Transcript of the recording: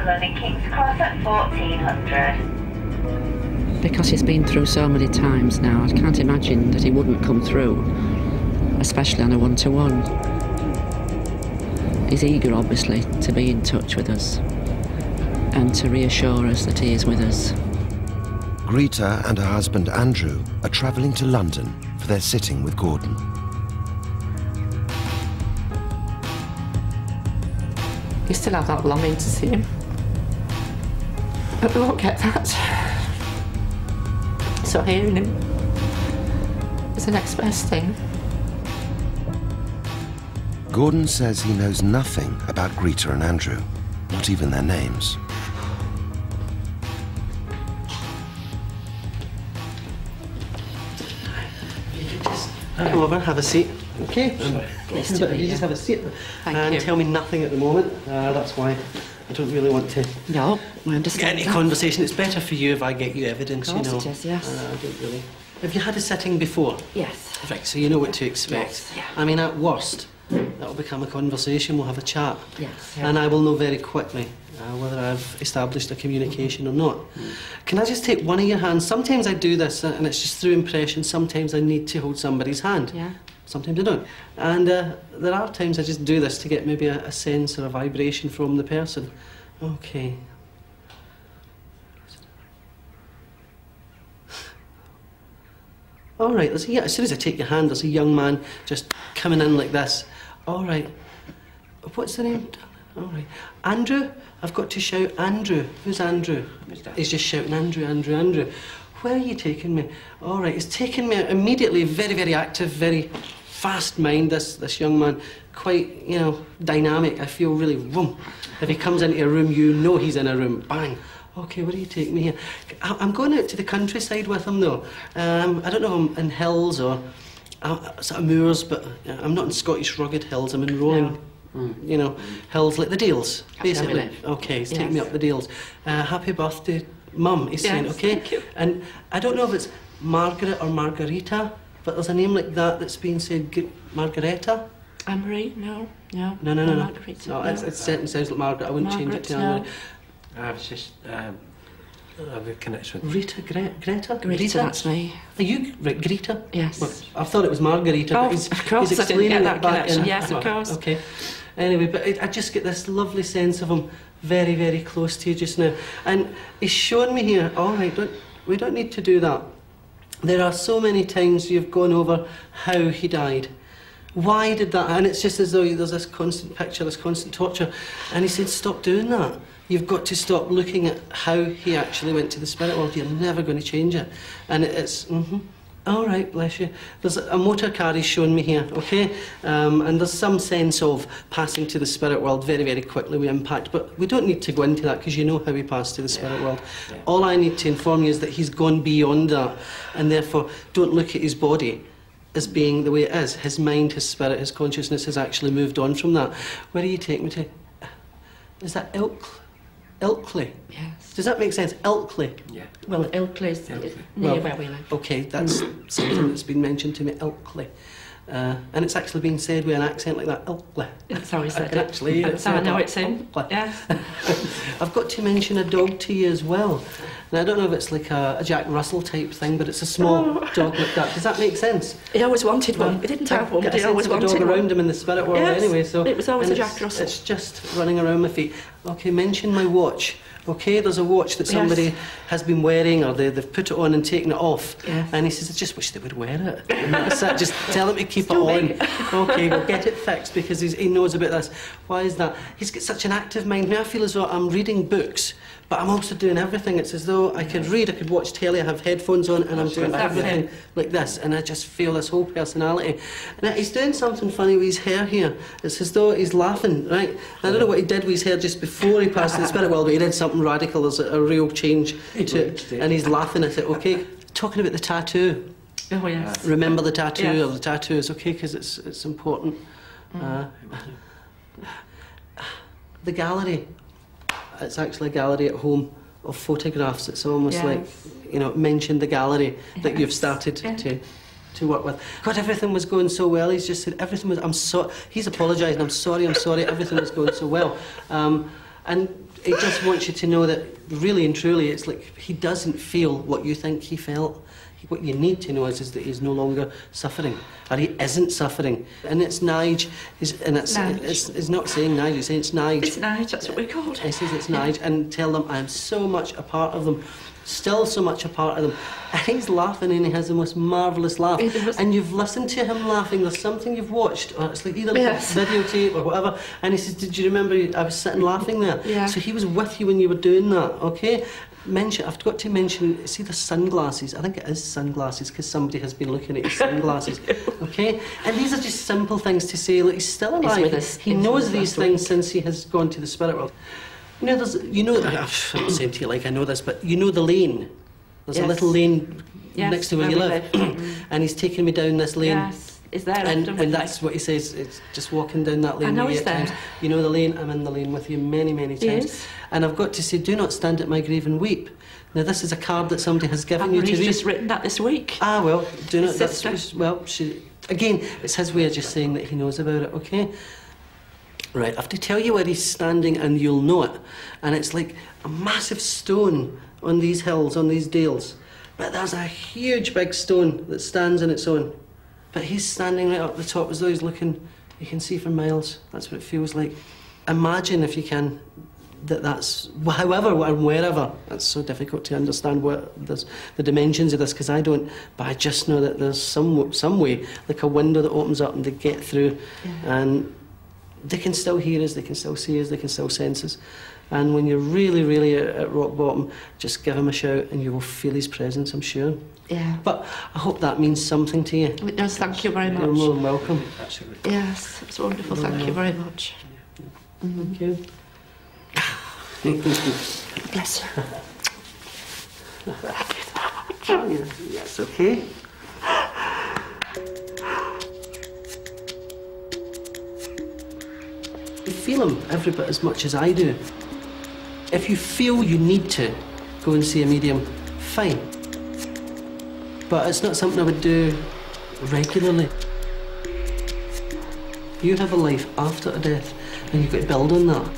landing King's Cross at 1400. Because he's been through so many times now, I can't imagine that he wouldn't come through, especially on a one-to-one. He's eager, obviously, to be in touch with us and to reassure us that he is with us. Greta and her husband Andrew are travelling to London for their sitting with Gordon. You still have that longing to see him, but we won't get that. So hearing him is the next best thing. Gordon says he knows nothing about Greta and Andrew, not even their names. Come over, have a seat. Okay. Nice to meet you just have a seat. Thank you. Tell me nothing at the moment. That's why I don't really want to No, I get understand any that. conversation. It's better for you if I get you evidence, Of course you know. it is, yes. I don't really. Have you had a sitting before? Yes. Right, so you know what to expect. Yes, yeah. I mean, at worst, that'll become a conversation. We'll have a chat. Yes. And I will know very quickly whether I've established a communication or not. Can I just take one of your hands? Sometimes I do this, and it's just through impression. Sometimes I need to hold somebody's hand. Yeah. Sometimes I don't. And there are times I just do this to get maybe a sense or a vibration from the person. Okay. All right, as soon as I take your hand, there's a young man just coming in like this. All right. What's the name? All right. Andrew? I've got to shout Andrew. Who's Andrew? He's just shouting Andrew, Andrew, Andrew. Where are you taking me? All right, he's taking me immediately, very, very active, very fast mind, this young man. Quite, you know, dynamic. I feel really, boom. If he comes into a room, you know he's in a room. Bang. Okay, where are you taking me here? I'm going out to the countryside with him, though. I don't know if I'm in hills or sort of moors, but I'm not in Scottish rugged hills. I'm in rolling, you know, hills like the Dales, basically. Okay, he's taking me up the Dales. Happy birthday, Mum, he's saying, okay? Thank you. And I don't know if it's Margaret or Margarita, but there's a name like that that's been said, Margareta? Anne-Marie? No. No. Margarita. No, it certainly sounds like Margaret. I wouldn't change it to Anne-Marie. I was just I have a connection with Rita, Greta? Greta, that's me. Are you right, Greta? Yes. Well, I thought it was Margarita. Oh, but he's, of course, he's I didn't get explaining that it back connection. in. Yes, of course. Okay. Anyway, but I just get this lovely sense of him very, very close to you just now. And he's showing me here, all right, we don't need to do that. There are so many times you've gone over how he died. Why did that? And it's just as though there's this constant picture, this constant torture. And he said, stop doing that. You've got to stop looking at how he actually went to the spirit world. You're never going to change it. And it's, all right, bless you. There's a motor car he's showing me here, okay? And there's some sense of passing to the spirit world very, very quickly with impact. But we don't need to go into that because you know how he passed to the spirit world. Yeah. All I need to inform you is that he's gone beyond that. And therefore, don't look at his body as being the way it is. His mind, his spirit, his consciousness has actually moved on from that. Where are you taking me to? Is that Ilkley? Yes. Does that make sense? Ilkley? Yeah. Well, Ilkley is near where we live. Okay, that's something that's been mentioned to me, Ilkley. And it's actually been said with an accent like that, Ilkley. That's how he said it. it. Actually, That's how I know it's him. Ilkley. Yes. I've got to mention a dog to you as well. And I don't know if it's like a Jack Russell type thing, but it's a small dog like that. Does that make sense? He always wanted one. He didn't have one, but he always wanted a dog one. around him in the spirit world anyway. So it was always a it's- Jack Russell. It's just running around my feet. Okay, mention my watch. Okay, there's a watch that somebody has been wearing, or they've put it on and taken it off. Yes. And he says, I just wish they would wear it. And that's it. Just tell him to keep it on. Okay, we'll get it fixed because he knows about this. Why is that? He's got such an active mind. Now I feel as though I'm reading books, but I'm also doing everything. It's as though I could read, I could watch telly, I have headphones on, and I'm doing everything like this. And I just feel this whole personality. And he's doing something funny with his hair here. It's as though he's laughing, right? And I don't know what he did with his hair just before he passed to the spirit world, but he did something radical. There's a real change to it. And he's laughing at it, okay? Talking about the tattoo. Oh, yes. Remember the tattoo, Yes. or the tattoos, okay? Because it's important. The gallery. It's actually a gallery at home of photographs. It's almost like, you know, mention the gallery that you've started to work with. God, everything was going so well. He's just said everything was. He's apologising. I'm sorry. Everything was going so well. And it just wants you to know that really and truly it's like he doesn't feel what you think he felt. What you need to know is that he's no longer suffering, or he isn't suffering. And it's Nige, it's not saying Nige, it's saying it's Nige. It's Nige, that's what we're called. It says it's Nige, and tell them I am so much a part of them, still so much a part of them. And he's laughing and he has the most marvellous laugh. And you've listened to him laughing, there's something you've watched, or it's like either videotape or whatever, and he says, did you remember I was sitting laughing there? Yeah. So he was with you when you were doing that, okay? I've got to mention, see the sunglasses? I think it is sunglasses because somebody has been looking at his sunglasses, okay? And these are just simple things to say, like he's still alive. He knows these things since he has gone to the spirit world. You know, I'm saying to you like I know this, but you know the lane? There's a little lane next to where you live. And he's taking me down this lane. Yes. Is there and that's what he says, it's just walking down that lane. I know he's there. You know the lane, I'm in the lane with you many, many times. Yes. And I've got to say, do not stand at my grave and weep. Now this is a card that somebody has given you to read. He's just written that this week. Ah, well, do not, his sister. Again, it's his way of just saying that he knows about it, okay? Right, I have to tell you where he's standing and you'll know it. And it's like a massive stone on these hills, on these dales. But there's a huge big stone that stands on its own. But he's standing right up the top as though he's looking, you can see for miles. That's what it feels like. Imagine, if you can, that's, however and wherever, that's so difficult to understand the dimensions of this, because I don't, but I just know that there's some way, like a window that opens up and they get through, and they can still hear us, they can still see us, they can still sense us. And when you're really, really at rock bottom, just give him a shout and you will feel his presence, I'm sure. Yeah. But I hope that means something to you. It does, thank you very much. You're more than welcome. Yes, it's wonderful, thank you very much. Thank you. Bless you. Oh, yes, okay. You feel him every bit as much as I do. If you feel you need to go and see a medium, fine. But it's not something I would do regularly. You have a life after a death, and you've got to build on that.